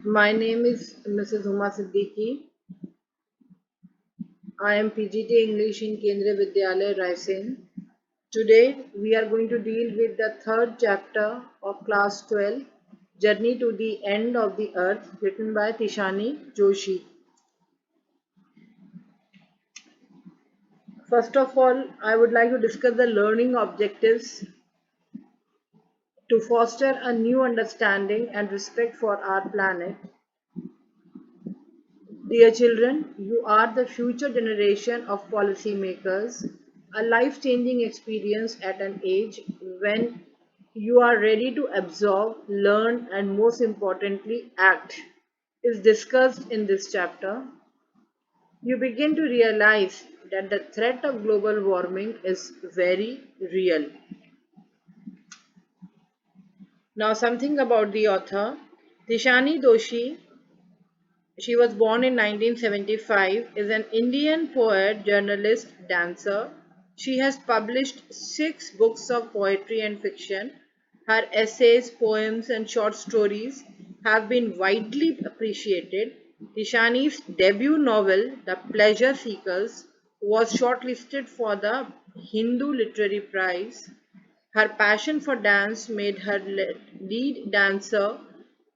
My name is Mrs. Huma Siddiqui. I am PGT English in Kendriya Vidyalaya, Raisen. Today we are going to deal with the third chapter of class 12, Journey to the End of the Earth, written by Tishani Joshi. First of all, I would like to discuss the learning objectives to foster a new understanding and respect for our planet. Dear children, you are the future generation of policymakers. A life changing experience at an age when you are ready to absorb, learn, and most importantly, act is discussed in this chapter. You begin to realize that the threat of global warming is very real. Now, something about the author. Tishani Doshi, she was born in 1975, is an Indian poet, journalist, dancer. She has published 6 books of poetry and fiction. Her essays, poems, and short stories have been widely appreciated. Tishani's debut novel, The Pleasure Seekers, was shortlisted for the Hindu Literary Prize. Her passion for dance made her lead dancer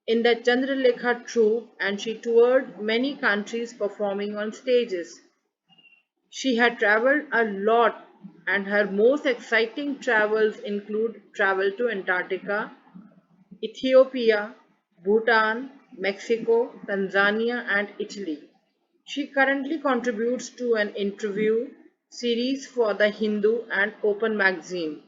in the Chandralekha troupe, and she toured many countries performing on stages. She had traveled a lot, and her most exciting travels include travel to Antarctica, Ethiopia, Bhutan, Mexico, Tanzania, and Italy. She currently contributes to an interview series for the Hindu and Open magazine.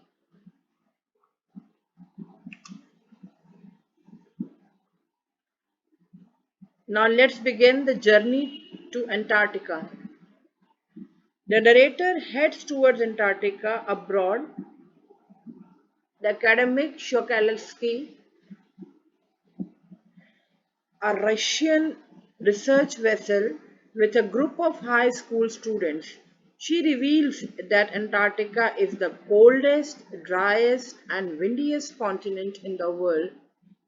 Now let's begin the journey to Antarctica. The narrator heads towards Antarctica abroad. The academic Shokalsky, a Russian research vessel with a group of high school students. She reveals that Antarctica is the coldest, driest, and windiest continent in the world.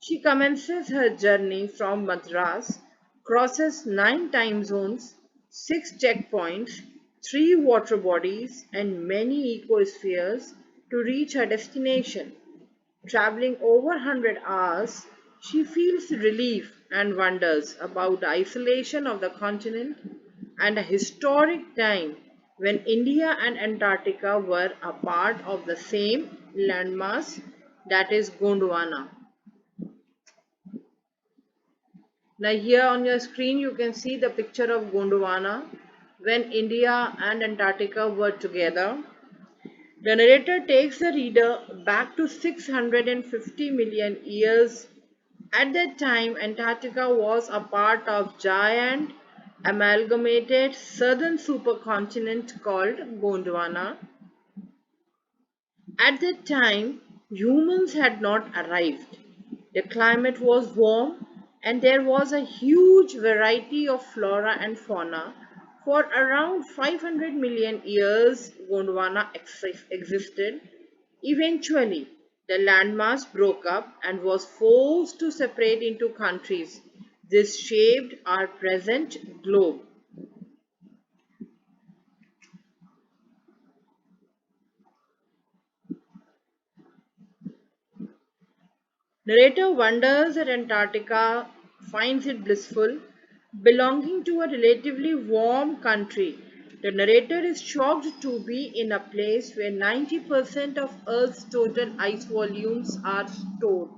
She commences her journey from Madras, crosses 9 time zones, 6 checkpoints, 3 water bodies, and many ecospheres to reach her destination. Traveling over 100 hours, she feels relief and wonders about the isolation of the continent and a historic time when India and Antarctica were a part of the same landmass, that is Gondwana. Now here on your screen you can see the picture of Gondwana when India and Antarctica were together. The narrator takes the reader back to 650 million years. At that time, Antarctica was a part of giant amalgamated southern supercontinent called Gondwana. At that time, humans had not arrived. The climate was warm and there was a huge variety of flora and fauna. For around 500 million years, Gondwana existed. Eventually, the landmass broke up and was forced to separate into countries. This shaped our present globe. Narrator wonders at Antarctica, finds it blissful, belonging to a relatively warm country. The narrator is shocked to be in a place where 90% of Earth's total ice volumes are stored.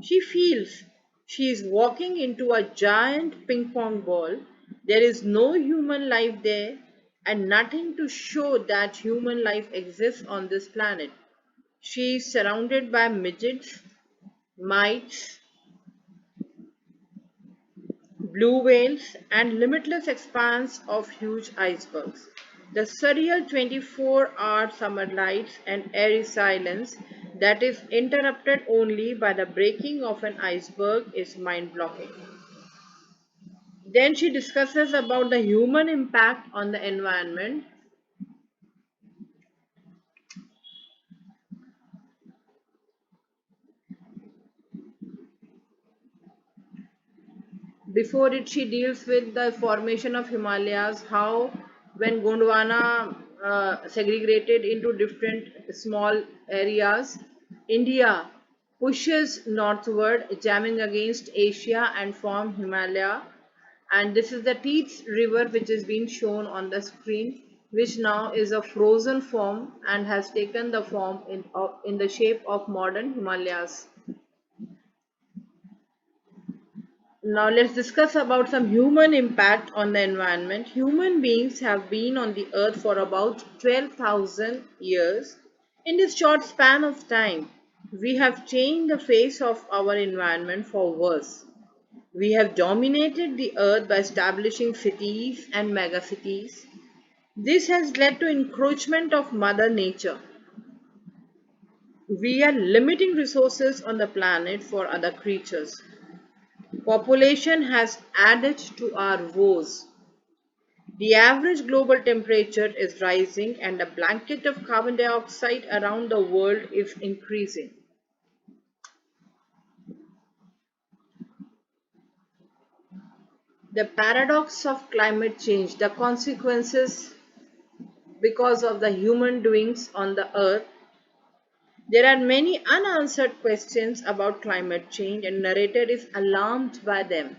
She feels she is walking into a giant ping pong ball. There is no human life there and nothing to show that human life exists on this planet. She is surrounded by midgets, mites, blue whales, and limitless expanse of huge icebergs. The surreal 24-hour summer lights and airy silence that is interrupted only by the breaking of an iceberg is mind-blowing. Then she discusses about the human impact on the environment. Before it, she deals with the formation of Himalayas, how when Gondwana segregated into different small areas, India pushes northward, jamming against Asia and form Himalaya. And this is the Teats River, which is being shown on the screen, which now is a frozen form and has taken the form in the shape of modern Himalayas. Now let's discuss about some human impact on the environment. Human beings have been on the earth for about 12,000 years. In this short span of time, we have changed the face of our environment for worse. We have dominated the earth by establishing cities and megacities. This has led to encroachment of mother nature. We are limiting resources on the planet for other creatures. Population has added to our woes. The average global temperature is rising and the blanket of carbon dioxide around the world is increasing. The paradox of climate change, the consequences because of the human doings on the earth. There are many unanswered questions about climate change and narrator is alarmed by them.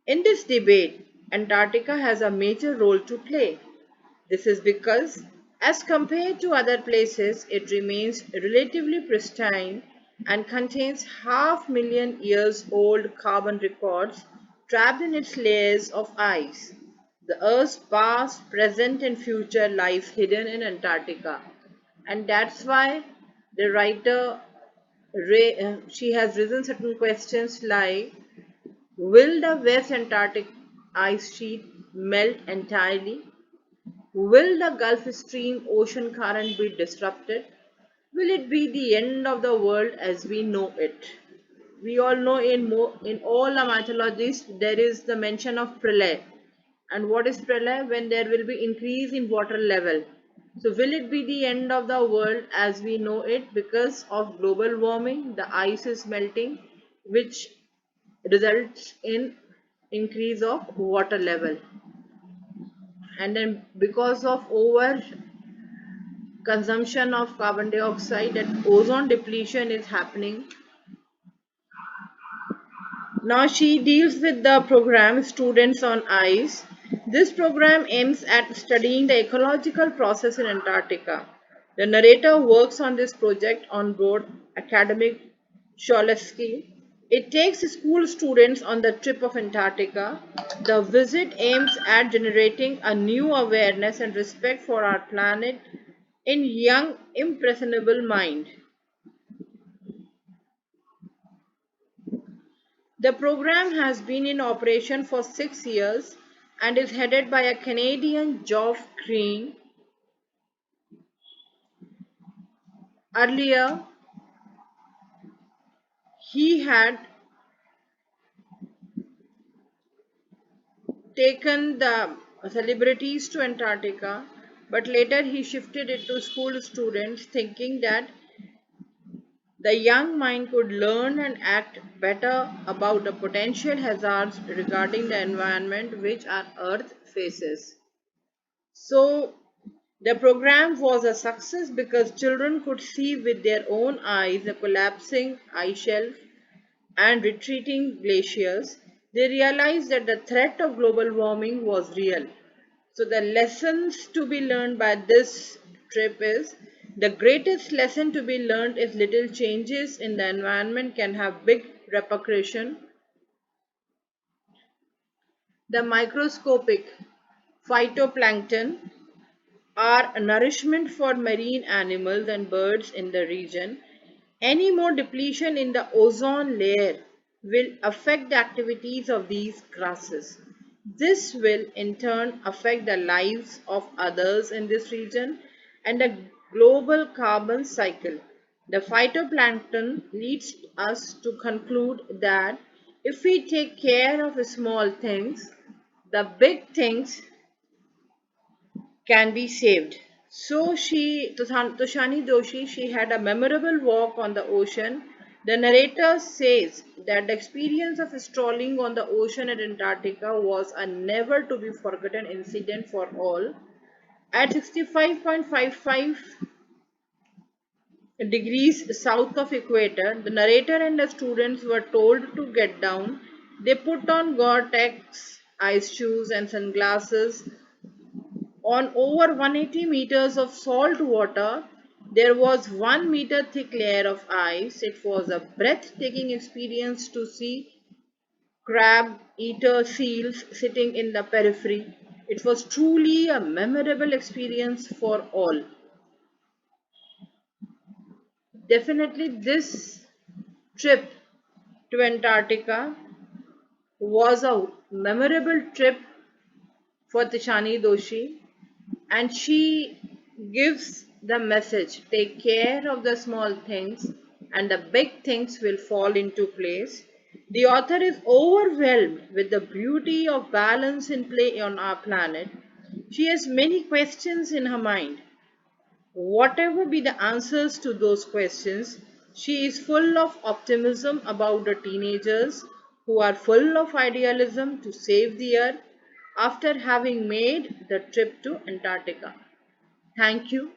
In this debate, Antarctica has a major role to play. This is because, as compared to other places, it remains relatively pristine and contains half million years old carbon records trapped in its layers of ice. The Earth's past, present, and future lies hidden in Antarctica, and that's why the writer she has risen certain questions like: will the West Antarctic ice sheet melt entirely? Will the Gulf Stream ocean current be disrupted? Will it be the end of the world as we know it? We all know in all the mythologies there is the mention of pralay. And what is pralay? When there will be increase in water level. So will it be the end of the world as we know it because of global warming? The ice is melting, which results in increase of water level. And then because of over consumption of carbon dioxide and ozone depletion is happening. Now she deals with the program Students on Ice. This program aims at studying the ecological process in Antarctica. The narrator works on this project on board academic Sholesky. It takes school students on the trip of Antarctica. The visit aims at generating a new awareness and respect for our planet in young, impressionable mind. The program has been in operation for 6 years and is headed by a Canadian Geoff Green. Earlier, he had taken the celebrities to Antarctica, but later he shifted it to school students, thinking that the young mind could learn and act better about the potential hazards regarding the environment which our Earth faces. So, the program was a success because children could see with their own eyes the collapsing ice shelf and retreating glaciers. They realized that the threat of global warming was real. So, the lessons to be learned by this trip is: the greatest lesson to be learned is little changes in the environment can have big repercussion. The microscopic phytoplankton are nourishment for marine animals and birds in the region. Any more depletion in the ozone layer will affect the activities of these grasses. This will in turn affect the lives of others in this region and the global carbon cycle. The phytoplankton leads us to conclude that if we take care of small things, the big things can be saved. So Tushani Doshi, she had a memorable walk on the ocean. The narrator says that the experience of strolling on the ocean at Antarctica was a never to be forgotten incident for all. At 65.55 degrees south of equator, the narrator and the students were told to get down. They put on Gore-Tex ice shoes and sunglasses. On over 180 meters of salt water, there was 1 meter thick layer of ice. It was a breathtaking experience to see crab eater seals sitting in the periphery. It was truly a memorable experience for all. Definitely, this trip to Antarctica was a memorable trip for Tishani Doshi, and she gives the message, take care of the small things and the big things will fall into place. The author is overwhelmed with the beauty of balance in play on our planet. She has many questions in her mind. Whatever be the answers to those questions, she is full of optimism about the teenagers who are full of idealism to save the earth after having made the trip to Antarctica. Thank you.